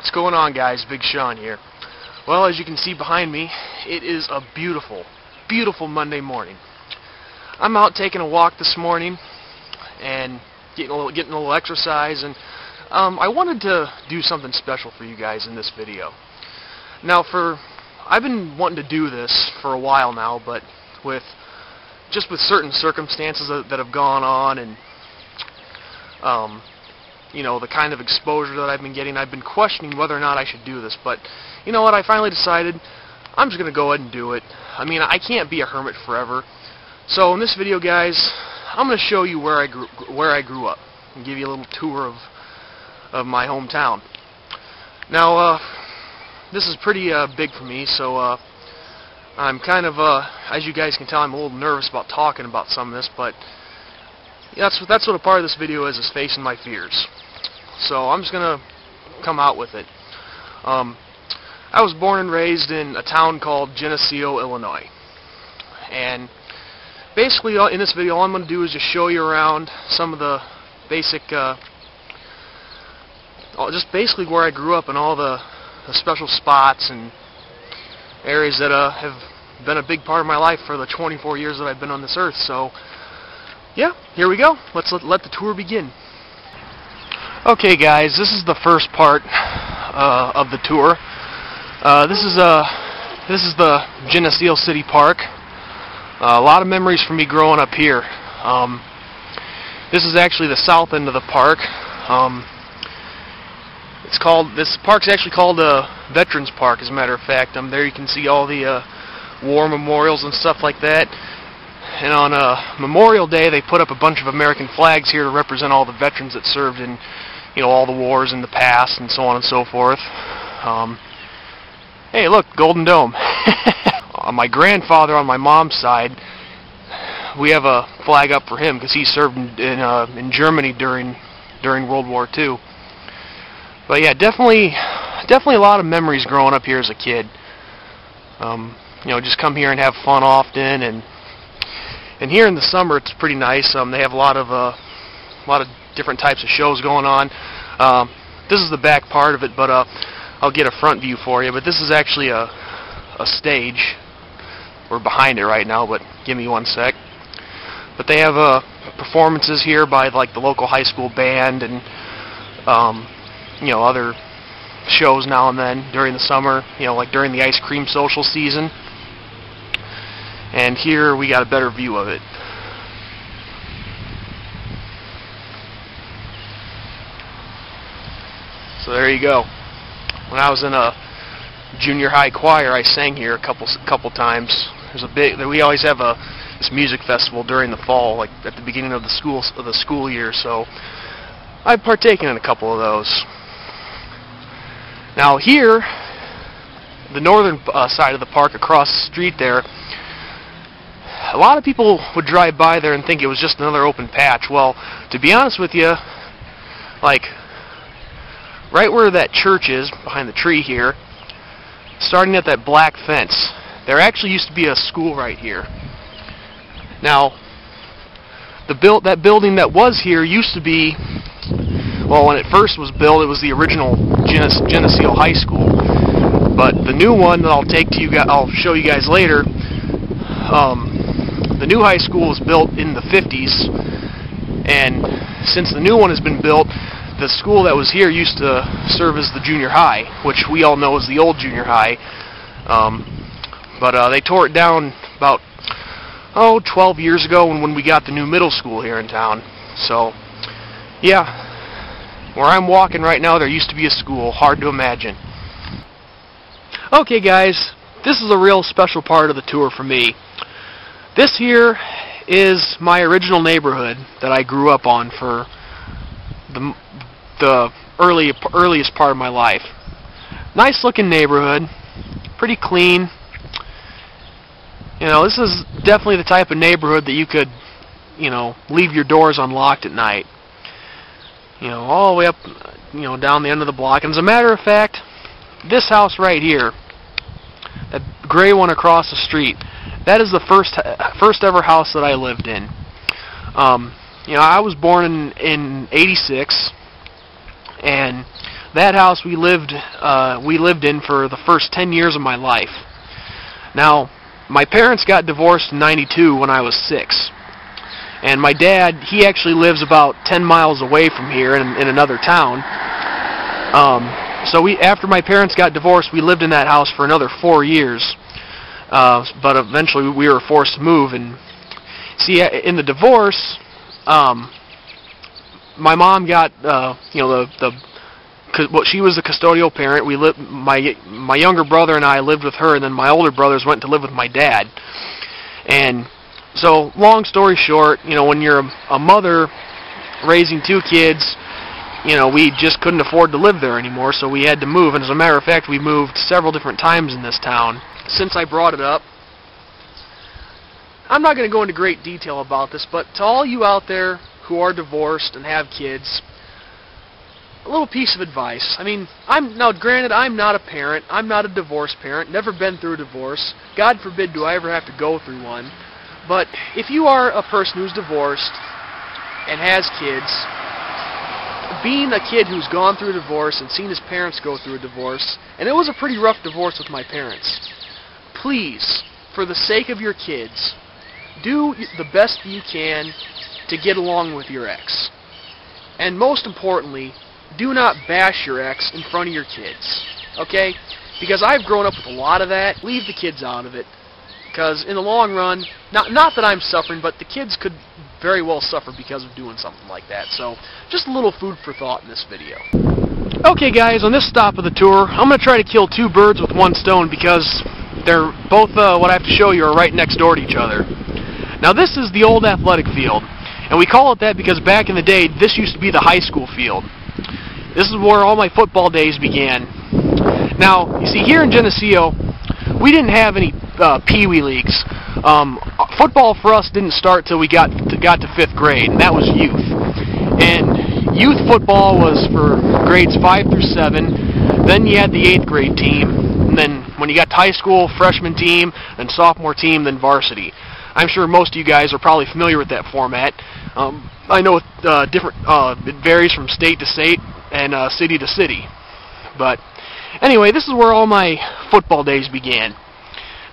What's going on, guys? Big Sean here. Well, as you can see behind me, it is a beautiful, beautiful Monday morning. I'm out taking a walk this morning and getting a little exercise, and I wanted to do something special for you guys in this video. Now, I've been wanting to do this for a while now, but with certain circumstances that have gone on, and you know, the kind of exposure that I've been getting, I've been questioning whether or not I should do this. But you know what? I finally decided I'm just going to go ahead and do it. I mean, I can't be a hermit forever. So in this video, guys, I'm going to show you where I grew up and give you a little tour of my hometown. Now, this is pretty big for me, so I'm kind of, as you guys can tell, I'm a little nervous about talking about some of this, but that's what a part of this video is facing my fears. So I'm just going to come out with it. I was born and raised in a town called Geneseo, Illinois. And basically in this video all I'm going to do is just show you around some of the basic, just basically where I grew up and all the special spots and areas that have been a big part of my life for the 24 years that I've been on this earth. So yeah, here we go. Let's let the tour begin. Okay, guys, this is the first part of the tour. This is the Geneseo City Park. A lot of memories for me growing up here. This is actually the south end of the park. This park's actually called Veterans Park, as a matter of fact. There you can see all the war memorials and stuff like that. And on Memorial Day, they put up a bunch of American flags here to represent all the veterans that served in, you know, all the wars in the past and so on and so forth. Hey, look, Golden Dome. My grandfather on my mom's side, we have a flag up for him because he served in Germany during World War II. But yeah, definitely a lot of memories growing up here as a kid. You know, just come here and have fun often, and here in the summer it's pretty nice. They have a lot of different types of shows going on. This is the back part of it, but I'll get a front view for you. But this is actually a stage. We're behind it right now, but give me one sec. But they have performances here by like the local high school band and you know, other shows now and then during the summer. You know, like during the ice cream social season. And here we got a better view of it. So there you go. When I was in a junior high choir, I sang here a couple times. We always have this music festival during the fall, like at the beginning of the school year. So I've partaken in a couple of those. Now here, the northern side of the park, across the street there, a lot of people would drive by there and think it was just another open patch. Well, to be honest with you, like right where that church is, behind the tree here, starting at that black fence, there actually used to be a school right here. Now, that building that was here used to be, well, when it first was built, it was the original Geneseo High School. But the new one that I'll show you guys later, the new high school was built in the 50s, and since the new one has been built, the school that was here used to serve as the junior high, which we all know is the old junior high. But they tore it down about 12 years ago when we got the new middle school here in town. So yeah, where I'm walking right now, there used to be a school. Hard to imagine. Okay, guys, this is a real special part of the tour for me. This here is my original neighborhood that I grew up on for the earliest part of my life. Nice looking neighborhood, pretty clean. You know, this is definitely the type of neighborhood that you could, you know, leave your doors unlocked at night. You know, all the way up, you know, down the end of the block. And as a matter of fact, this house right here, that gray one across the street, that is the first ever house that I lived in. You know, I was born in '86, and That house we lived in for the first 10 years of my life. Now, my parents got divorced in '92 when I was 6. And my dad, he actually lives about 10 miles away from here in another town. So after my parents got divorced, we lived in that house for another 4 years. But eventually we were forced to move. And see, in the divorce, my mom got, she was the custodial parent. My younger brother and I lived with her, and then my older brothers went to live with my dad. And so, long story short, when you're a mother raising 2 kids, we just couldn't afford to live there anymore, so we had to move. And as a matter of fact, we moved several different times in this town. Since I brought it up, I'm not going to go into great detail about this, but to all you out there who are divorced and have kids, a little piece of advice. I mean, granted, I'm not a parent. I'm not a divorced parent. Never been through a divorce. God forbid do I ever have to go through one. But if you are a person who's divorced and has kids, being a kid who's gone through a divorce and seen his parents go through a divorce, and it was a pretty rough divorce with my parents, please, for the sake of your kids, do the best you can to get along with your ex. And most importantly, do not bash your ex in front of your kids. Okay? Because I've grown up with a lot of that. Leave the kids out of it. Because in the long run, not that I'm suffering, but the kids could very well suffer because of doing something like that. So, just a little food for thought in this video. Okay guys, on this stop of the tour, I'm going to try to kill 2 birds with 1 stone because they're both, what I have to show you, are right next door to each other. Now this is the old athletic field, and we call it that because back in the day, this used to be the high school field. This is where all my football days began. Now, you see, here in Geneseo, we didn't have any Pee-wee leagues. Football for us didn't start till we got to 5th grade, and that was youth. And youth football was for grades 5 through 7. Then you had the 8th grade team, and then when you got to high school, freshman team, then sophomore team, then varsity. I'm sure most of you guys are probably familiar with that format. I know it varies from state to state and city to city. But anyway, this is where all my football days began.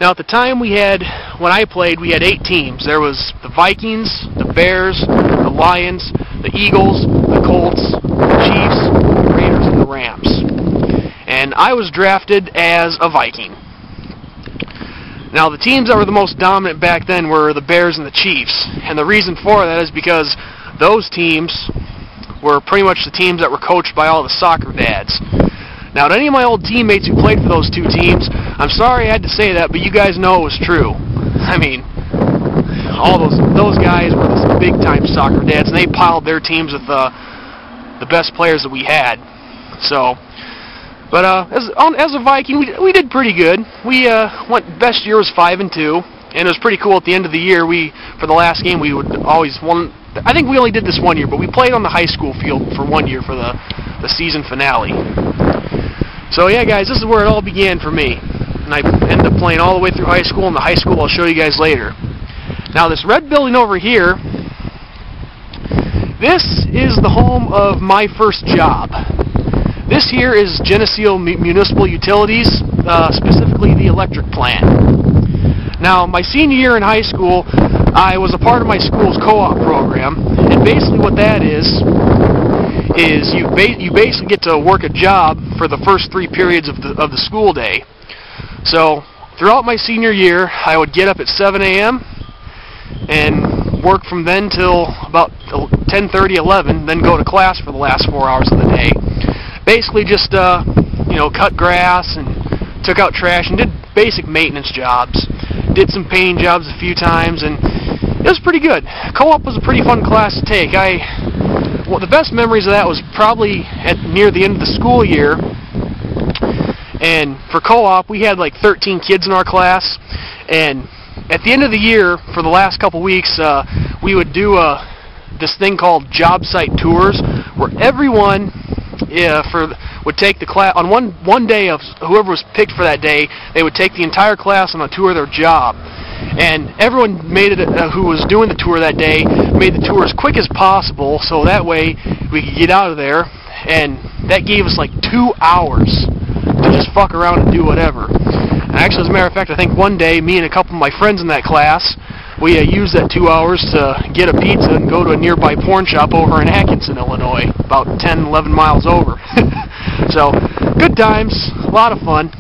Now, at the time when I played, we had 8 teams. There was the Vikings, the Bears, the Lions, the Eagles, the Colts, the Chiefs, the Raiders, and the Rams. And I was drafted as a Viking. Now, the teams that were the most dominant back then were the Bears and the Chiefs. And the reason for that is because those teams were pretty much the teams that were coached by all the soccer dads. Now, to any of my old teammates who played for those 2 teams, I'm sorry I had to say that, but you guys know it was true. I mean, all those guys were the big-time soccer dads, and they piled their teams with the best players that we had. So, but as a Viking, we did pretty good. Best year was 5-2, and it was pretty cool. At the end of the year, for the last game, we would always won. I think we only did this 1 year, but we played on the high school field for 1 year for the season finale. So yeah, guys, this is where it all began for me. And I ended up playing all the way through high school, and the high school I'll show you guys later. Now, this red building over here, this is the home of my first job. This here is Geneseo Municipal Utilities, specifically the electric plant. Now, my senior year in high school, I was a part of my school's co-op program, and basically what that is you basically get to work a job for the first 3 periods of the school day. So throughout my senior year, I would get up at 7 a.m. and work from then till about 10:30, 11, then go to class for the last 4 hours of the day. Basically just cut grass and took out trash and did basic maintenance jobs. Did some painting jobs a few times, and it was pretty good. Co-op was a pretty fun class to take. The best memories of that was probably near the end of the school year. And for co-op, we had like 13 kids in our class. And at the end of the year, for the last couple weeks, we would do this thing called job site tours, where everyone would take the class on one day of whoever was picked for that day. They would take the entire class on a tour of their job. And everyone made it, who was doing the tour that day, made the tour as quick as possible, so that way we could get out of there and that gave us like 2 hours to just fuck around and do whatever. And actually, as a matter of fact, I think one day, me and a couple of my friends in that class, we used that 2 hours to get a pizza and go to a nearby porn shop over in Atkinson, Illinois, about 10, 11 miles over. So, good times, a lot of fun.